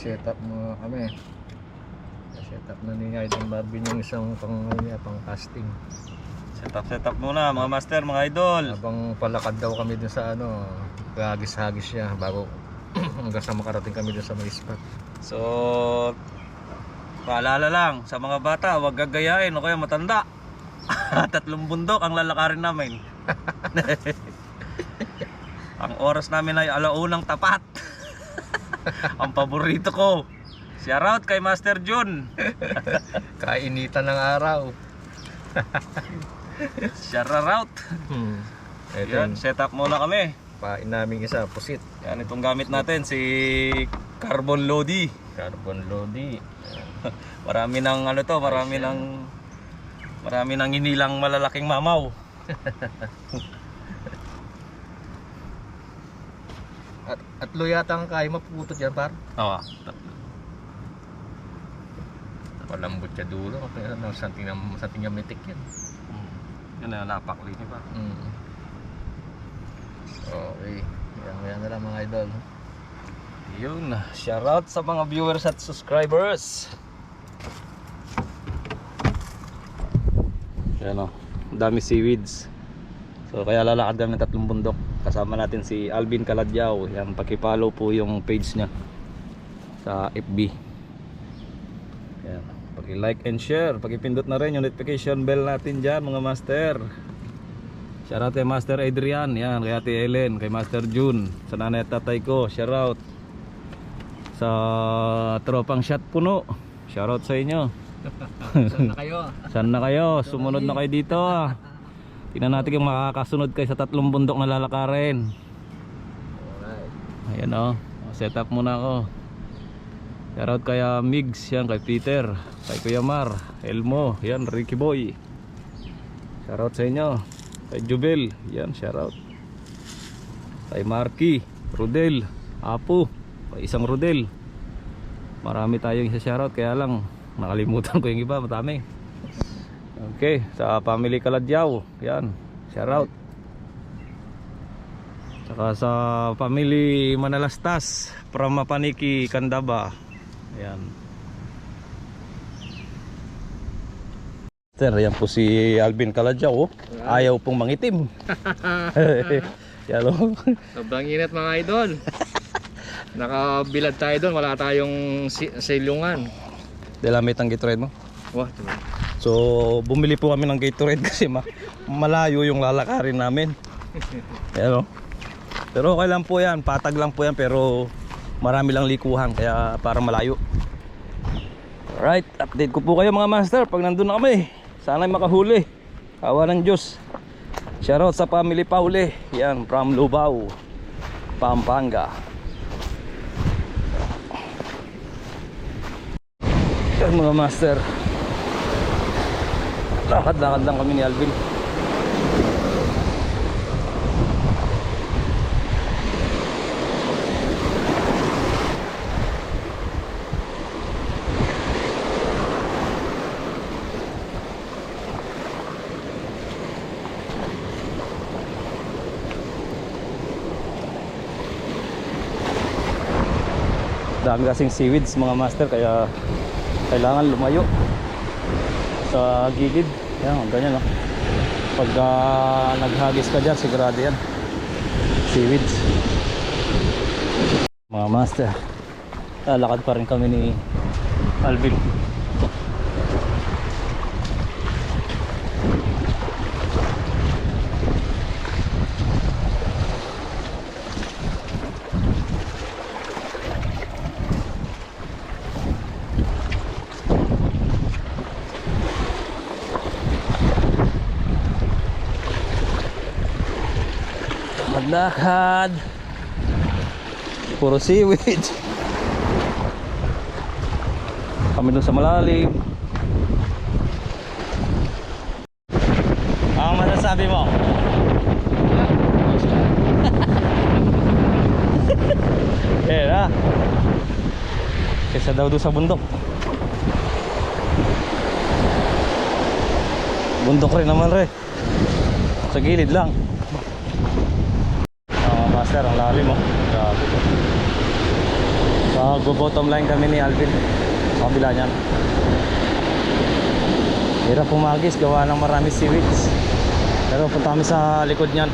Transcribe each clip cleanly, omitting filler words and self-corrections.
set up mo kami. Set up na ni Idol Marvin yung isang pang casting. Set up muna mga master, mga idol. Habang palakad daw kami dun sa ano, hagis-hagis siya bago hanggang sa makarating kami dun sa may spot. So paalala lang sa mga bata, huwag gagayain o kaya matanda. 3 bundok ang lalakarin namin. Ang oras namin ay 1:00 tapat. Ang paborito ko. Shout out kay Master Jun. Kainitan ng araw. Shout out. Ito, Yan, set up muna kami. pain namin isa, pusit. Yan, itong gamit natin si Carbon Lodi. Carbon Lodi. Marami ng ano to, marami ng inilang malalaking mamaw. At yata ang kaya maputot yan, par. Oo. Palambot ka dulo. Kaya something na mitik yan. Yun na, napaklinis pa. Okay. Yan na lang mga idol. Yun, shoutout sa mga viewers at subscribers. Yan o, dami seaweeds. So kaya lalakad kami ng 3 bundok. Kasama natin si Alvin Caladyaw. Yan, paki-follow po yung page niya sa FB. Yan, paki-like and share. Paki-pindot na rin yung notification bell natin dyan mga master. Shoutout kay Master Adrian, yan, kay Ate Ellen, kay Master June, sa nanay at tatay ko, shoutout. Sa tropang shot puno, shoutout sa inyo. Saan na kayo? Saan na kayo? Sumunod na kayo dito. Tingnan natin kung makakasunod kayo sa 3 bundok na lalakarin. Alright. Ayan o, set up muna ako. Shoutout kay Migs, yan, kay Peter, kay Kuya Mar, Elmo, yan, Ricky Boy. Shoutout sa inyo. Kay Jubel, yan, shoutout. Kay Marky, Rodel, Apo, kay isang Rodel. Marami tayong isa shoutout, kaya lang nakalimutan ko yung iba, matami. Okay, sa family Caladyaw, yan, shoutout. Saka sa family Manalastas, from Mapaniki, Candaba, yan. Sir, yan po si Alvin Caladyaw, oh. Ayaw pong mangitim. Yan, oh. Sobrang init mga idol. Nakabilad tayo doon, wala tayong silungan. Delamit ang Gatorade mo. Wah, So bumili po kami ng Gatorade kasi malayo yung lalakarin namin. Yan, oh. Pero okay lang po yan, patag lang po yan, pero marami lang likuhan kaya para malayo. Alright, update ko po kayo mga master pag nandun na kami. Sana'y makahuli. Awa ng Diyos. Shoutout sa family Paule. Yan, from Lubao, Pampanga. Yan mga master, lakad-lakad lang kami ni Alvin. Dami kasing seaweeds mga master, kaya kailangan lumayo sa gilid. Yan, ganyan, no? Pag naghagis ka dyan, sigurado yan, seaweeds. Mga master, lalakad pa rin kami ni Alvin. Lakad, puro seaweed. Kami dun sa malalim. Ang masasabi mo? Eh na, kesa daw doon sa bundok. Bundok rin naman re, sa gilid lang. Master, ang lalim, oh. Grabe. Magbo-bottom line kami ni Alvin sa kabila niyan. Hirap pumagis, gawa ng marami seaweeds. Pero punta kami sa likod niyan.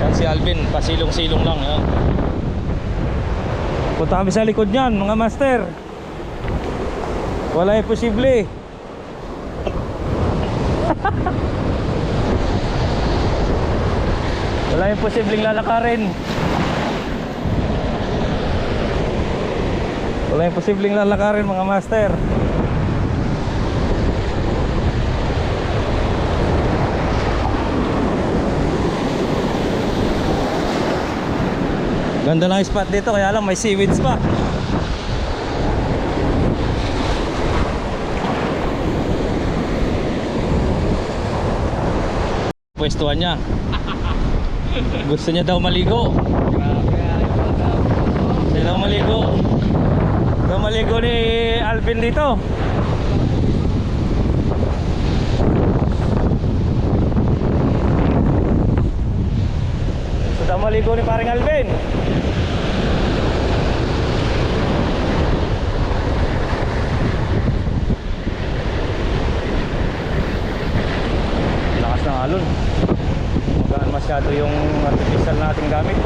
Yan si Alvin, pasilong-silong lang. Yan. Punta kami sa likod niyan, mga master. Wala imposible. Wala imposibleng lalakarin. Wala imposibleng lalakarin, mga master. Ganda ng spot dito, kaya lang may seaweeds pa. Pwestuhan niya. Gusto niya daw maligo. Gusto daw maligo. Gusto maligo ni Alvin dito. Gusto daw maligo ni paring Alvin. Lakas ng alon. Magaan masyado yung artificial nating gamit.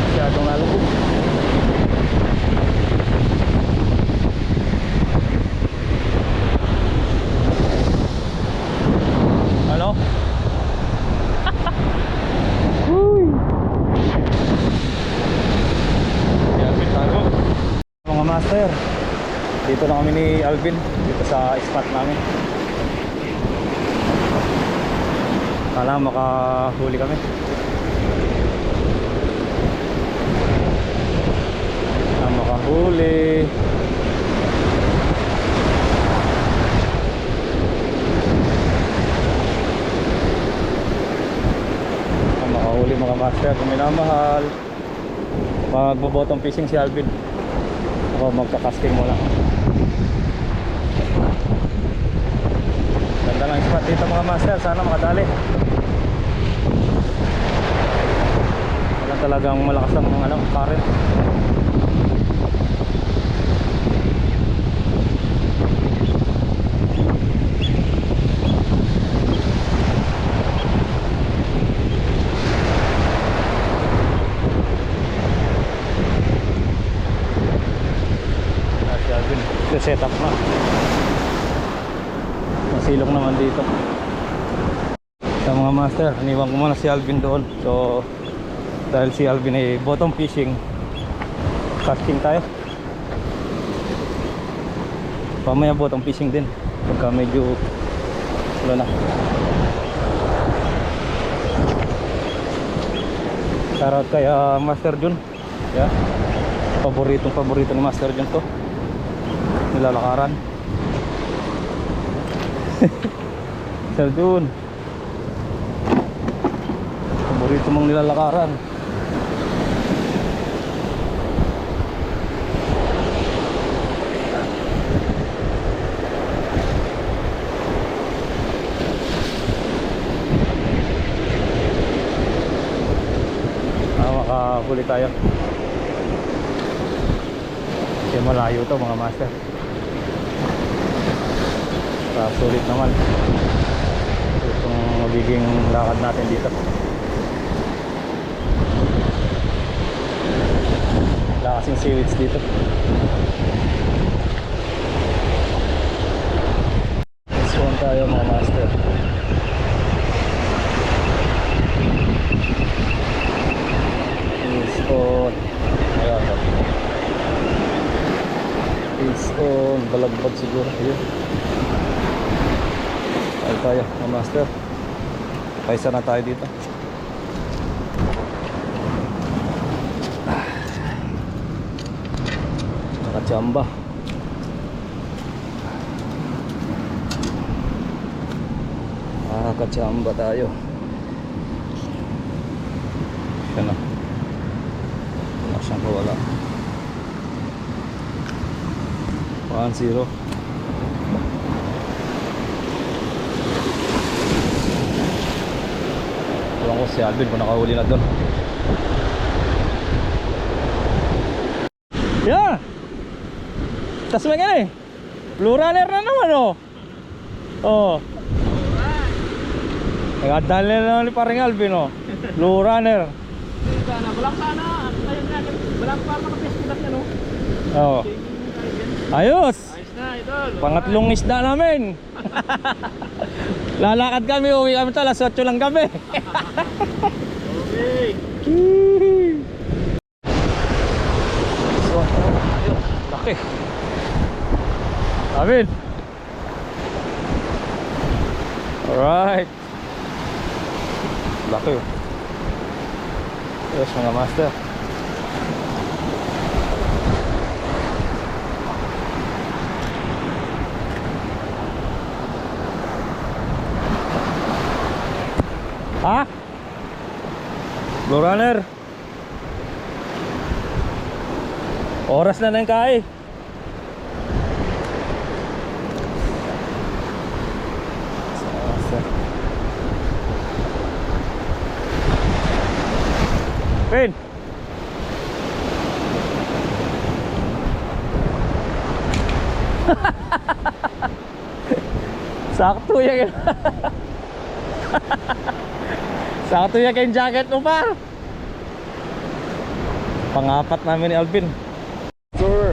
Masyadong nalubog. Ano? Uy. Yan, bitago. Mga master, dito na kami ni Alvin, dito sa spot namin. Kala makahuli kami. Makahuli. Makahuli mga master kung minamahal. Magbo-bottom fishing si Alvin. Ako magka-casting muna. Ganda ng spot dito mga master, sana makadali. Wala talagang malakas ang current. Set up na. Masilong naman dito. Sa mga master, iniwan ko muna si Alvin doon. So dahil si Alvin ay bottom fishing, casting tayo. Pamaya bottom fishing din pagka medyo wala na. Shoutout kay Master Jun. Yeah. Paborito ni Master Jun to. Nilalakaran. Sir Jun, paborito mong nilalakaran. Makahuli tayo kasi malayo to mga master. Sulit naman itong magiging lakad natin dito. Wala kasing seaweeds dito. Let's go tayo mga master. Let's go. Ayan, let's go. Balagbag siguro. Ayun. Tayo mga master, paisa na tayo dito. Nakachamba. Nakachamba tayo. Yan na. Nasaan ko wala. 1-0. Ewan ko si Alvin kung nakahuli na doon. Yeah. Tas mo ganun eh. Blue runner na naman oh. Oh. Nagdali na naman ni paring Alvin oh. Blue runner. Walang sana. Walang pa makapis ko na no. Oh. Ayos. Ayos na, idol. Pangatlong isda namin. Lalakad kami, uwi kami sa alas 8 lang gabi. Okay. So, ayun, laki. Alvin. Alright. Laki oh. Yes mga master. Ha? Blue runner. Oras na ng kai. Pin. Sakto yan. Sakto yan kayong jacket mo par. Pangapat namin ni Alvin. Sure.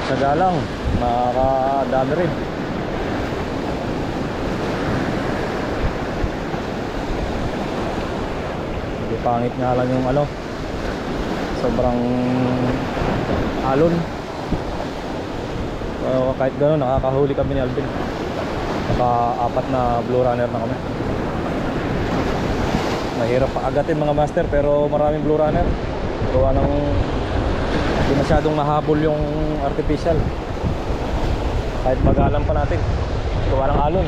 Saga lang. Makakadami rin. Hindi pangit nga lang yung ano. Sobrang alon. Kahit gano'n nakakahuli kami ni Alvin. Naka-apat na blue runner na kami. Mahirap paagatin mga master pero maraming blue runner. Gawa ng hindi masyadong mahabol yung artificial. Kahit magalang pa natin. Gawa ng alon.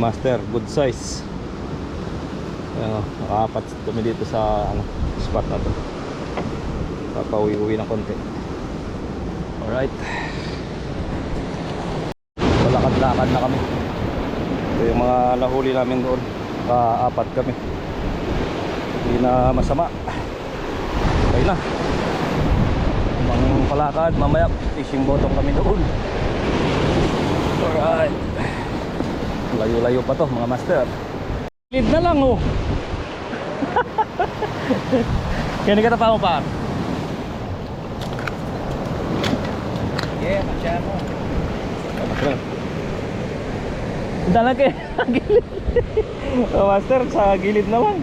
Master, good size. Nakaapat kami dito sa ano, spot na to. Papauwi-uwi ng konti. Alright. Lakad-lakad na kami. Ito yung mga nahuli namin doon. Kaapat kami. Hindi na masama. Okay na. Mga palakad, mamaya fishing bottom kami doon. Alright. Layo-layo pa to mga master. Lead na lang oh. Kaya ka pa mo pa. Yeah, masyado mo. Dala kayo sa gilid. Oh, master, sa gilid naman.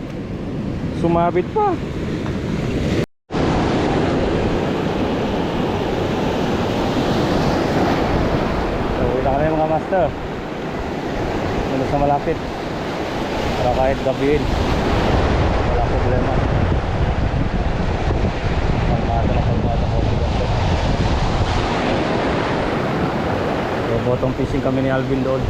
Sumabit pa. Uwi na kami mga master. Malos na malapit. Para kahit gabihin wala problema. Pagmata ko. Bottom fishing kami ni Alvin doon.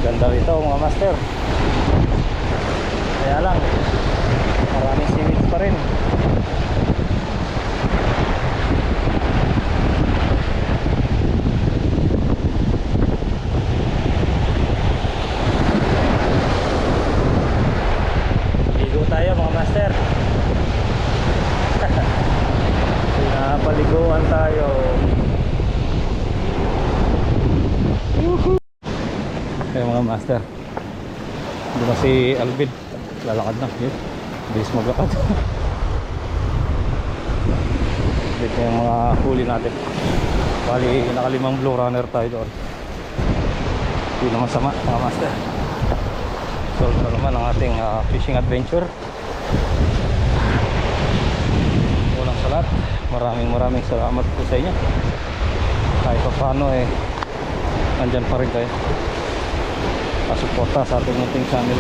Ganda rito mga master. Kaya lang maraming seaweeds pa rin. Ligo tayo mga master. Pinapaliguan tayo. Okay mga master, doon na si Alvin. Lalakad na yun. Bilis maglakad. Dito yung mga huli natin. Bali nakalimang blue runner tayo doon. Hindi naman sama mga master. Solve na naman ang ating fishing adventure. Unang sa lahat, maraming salamat po sa inyo. Kahit pa paano nandyan pa rin kayo pasuporta sa ating munting channel.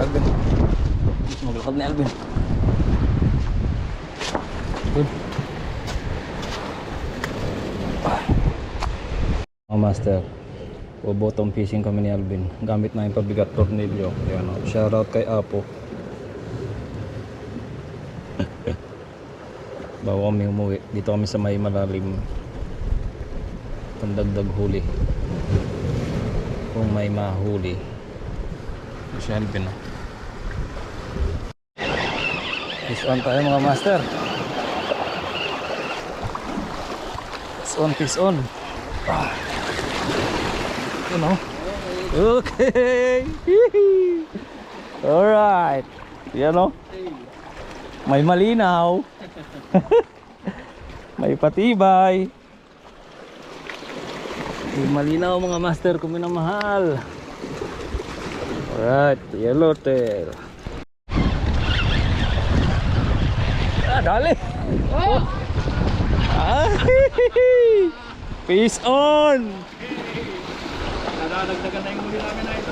Alvin. Maglakad ni Alvin. Good. Mga master, bottom fishing kami ni Alvin. Gamit na yung pabigat tornilyo. Ayan, oh. Shoutout kay Apo. Bago kami umuwi, dito kami sa may malalim. Pandagdag huli. Kung may mahuli. Si Alvin, oh. Fish on tayo mga master. Fish on. You know. Okay. Alright. Yan o. May malinaw. May patibay. May malinaw mga master kung minamahal. Alright. Yellowtail. Dali. Oh. Fish on. Nadadagdagan na yung huli namin na ito.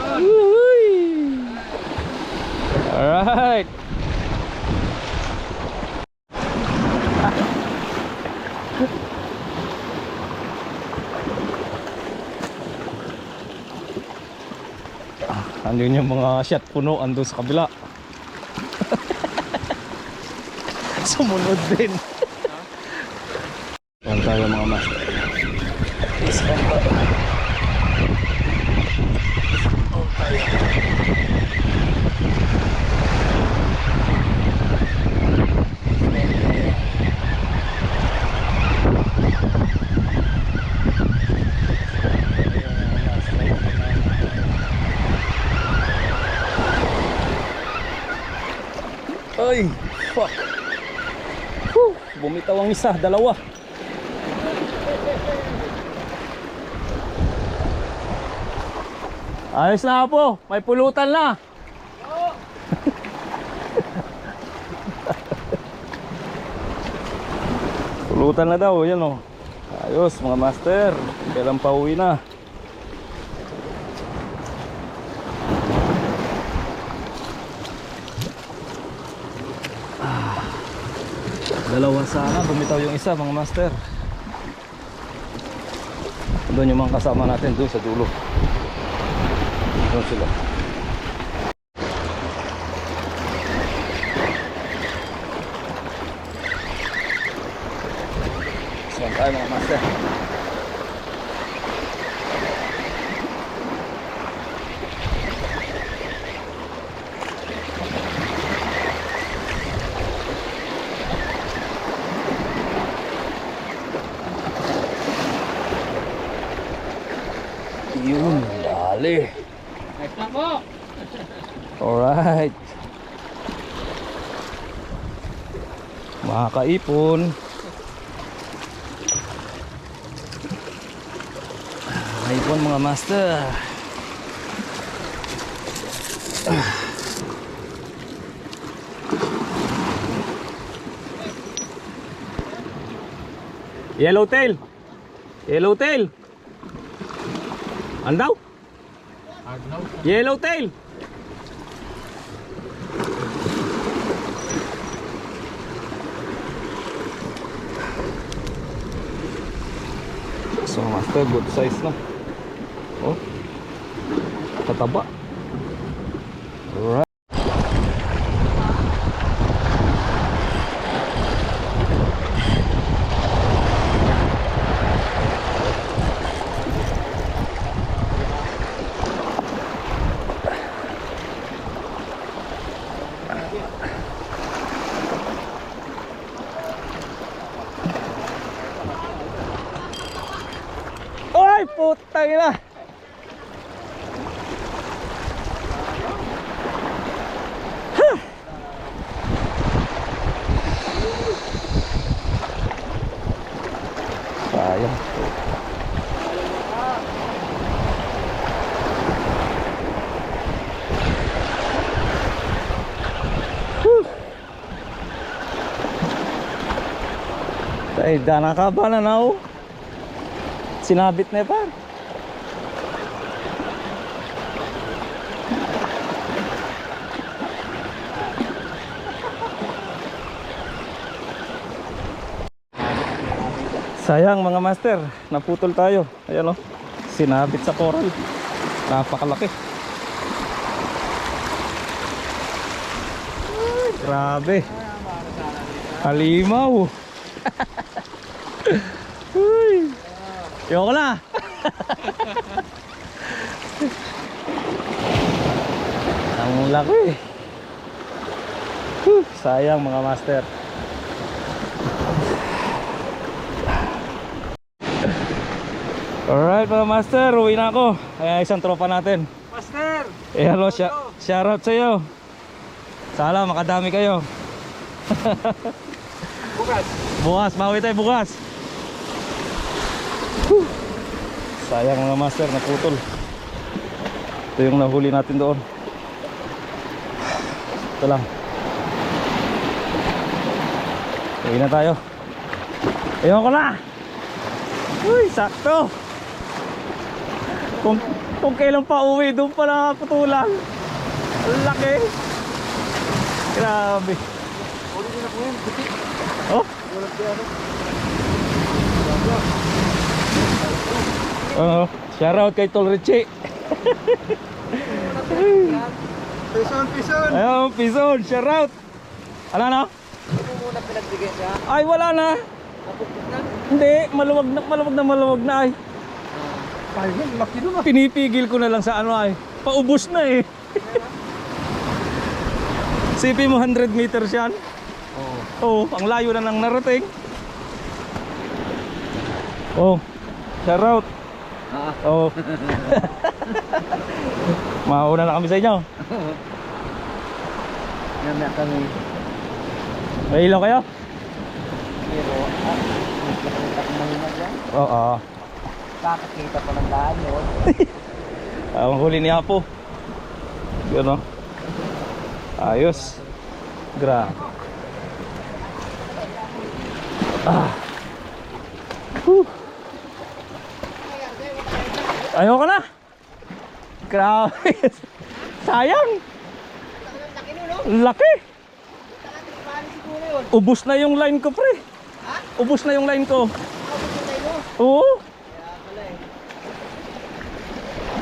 Alright. Andun yung mga shot puno andun sa kabila. Sumunod din. Yan tayo mga master. Fish on tayo. Ay, fuck. Bumitaw ang isa, dalawa. Ayos na po, may pulutan na. Pulutan na daw, yan o. Ayos mga master, kailan pa uwi na. Dalawa sana, bumitaw yung isa mga master. Doon yung mga kasama natin doon sa dulo. Doon sila. Saan tayo mga master? Yun, dali. Next na po. Alright. Mga kaipon. Kaipon mga master. Yellowtail. Yellowtail. Andaw? Yellowtail. So master, good size na. Oh. Kataba. Alright. Ay, putang ina. Sayang. Ay, dana ka ba na now? Sinabit na pa. Sayang mga master, naputol tayo. Ayan o, sinabit sa coral. Napakalaki. Ay, grabe. Halimaw. Uy. Ayoko na. Ang laki. Sayang mga master. Alright mga master, uwi na ako. Kaya isang tropa natin. Master! Eh hello, shoutout sa iyo. Sana makadami kayo. Bukas! Bukas, mawi tayo bukas. Whew. Sayang mga master, naputol. Ito yung nahuli natin doon. Ito lang. Uwi na tayo. Ayun ko na. Uy, sakto. Kung kailan pa uwi, doon pa naputulan. Ang laki. Grabe. Oh. Shoutout kay Tol Richie. Pison! Ayun, Pison, shoutout. Ano na? Ano muna pinagbigay siya? Ay, wala na. Napupok na? Hindi, maluwag na ay. Ayun, laki nun ah. Pinipigil ko na lang sa ano ay. Paubos na eh. Sipin mo 100 meters yan. Oo, ang layo na nang narating. Oh, shoutout. Oh. Mauna na kami sa inyo. Yan kami. May ilaw kayo? Pero, nakakita ko mahina dyan. Oo. Kakakita pa ng daan yun. Ang huli ni Apo. Yun o. Ayos. Grabe. Ayoko na. Grabe. Sayang. Laki. Ubus na yung line ko, pre. Ubus na yung line ko. Oo.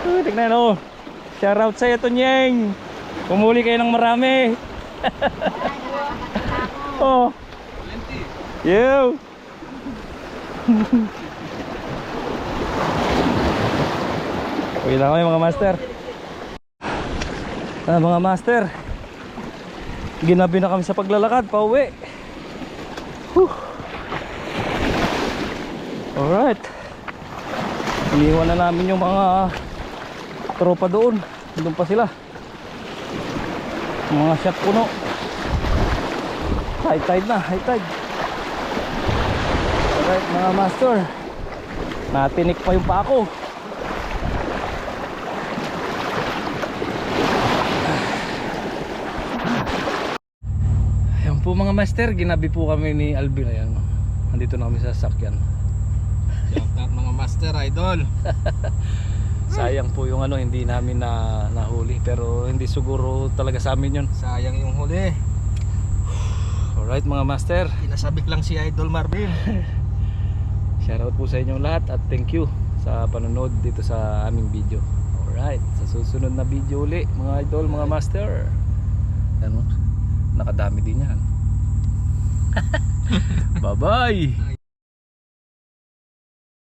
Tignan o. Shoutout sa'yo, Tonyeng. Pumuli kayo ng marami. Oh. Yo. Uwi na kami mga master. Mga master, ginabi na kami sa paglalakad pauwi. Alright, iniwan na namin yung mga tropa doon. Doon pa sila, mga shot puno. High tide na, high tide. Alright mga master, natinik pa yung pako. Ayan po mga master, ginabi po kami ni Alvin. Ayan, nandito na kami sa sasakyan. Shoutout mga master, idol. Sayang po yung ano, hindi namin nahuli. Pero hindi siguro talaga sa amin yun. Sayang yung huli. Alright mga master, Pinasabik lang si Idol Marvin. shoutout po sa inyong lahat. At thank you sa panonood dito sa aming video. Alright, sa susunod na video uli mga idol, mga master. Ano, nakadami din yan. Bye bye.